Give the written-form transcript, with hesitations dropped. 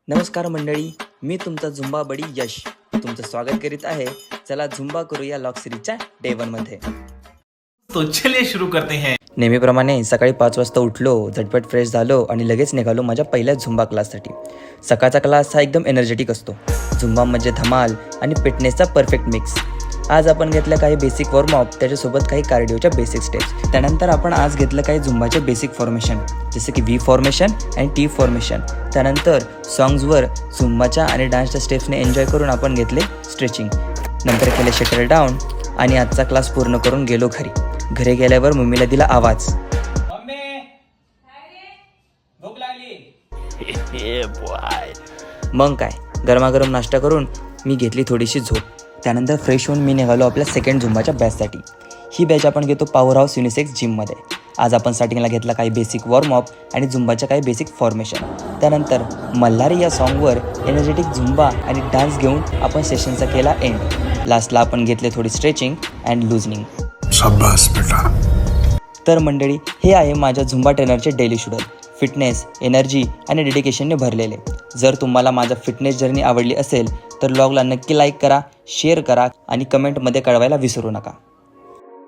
नमस्कार मंडळी, मी तुमचा झुंबा बडी यश तुमचं स्वागत करीत आहे. चला झुंबा करूया लॉक सिरीजच्या डे 1 मध्ये. तो चलिए शुरू करते हैं. नेहमीप्रमाणे सकाळी 5 वाजता उठलो, झटपट फ्रेश झालो आणि लगेच निघालो माझ्या पहिल्या झुंबा क्लाससाठी. सकाळचा क्लास हा एकदम एनर्जेटिक असतो. झुंबा म्हणजे धमाल आणि फिटनेसचा परफेक्ट मिक्स. आज आपण घेतलं काही बेसिक वॉर्मअप, त्याच्यासोबत काही कार्डिओच्या बेसिक स्टेप्स. त्यानंतर आपण आज घेतलं काही झुंबाचे बेसिक फॉर्मेशन, जसे की व्ही फॉर्मेशन आणि टी फॉर्मेशन. त्यानंतर सॉंग्सवर झुंबाच्या आणि डान्सच्या स्टेप्सने एन्जॉय करून आपण घेतले स्ट्रेचिंग. नंतर केले शटल डाऊन आणि आजचा क्लास पूर्ण करून गेलो घरी. घरी गेल्यावर मम्मीला दिला आवाज, भूक लागली. मग काय गरमागरम नाश्ता करून मी घेतली थोडीशी झोप. त्यानंतर फ्रेश होऊन मी निघालो आपल्या सेकंड झुंबाच्या बॅचसाठी. ही बॅच आपण घेतो पॉवर हाऊस युनिसेक्स जिममध्ये. आज आपण स्टार्टिंगला घेतला काही बेसिक वॉर्मअप आणि झुंबाच्या काही बेसिक फॉर्मेशन. त्यानंतर मल्हारी या सॉन्गवर एनर्जेटिक झुंबा आणि डान्स घेऊन आपण सेशनचा केला एंड. लास्टला आपण घेतले थोडी स्ट्रेचिंग अँड लुजनिंग. शाबास बेटा. तर मंडळी, हे आहे माझ्या झुंबा ट्रेनरचे डेली शेड्यूल. फिटनेस, एनर्जी आणि डेडिकेशनने भरलेले. जर तुम्हाला माझा फिटनेस जर्नी आवडली असेल तर ब्लॉगला नक्की लाईक करा, शेअर करा आणि कमेंटमध्ये कळवायला विसरू नका.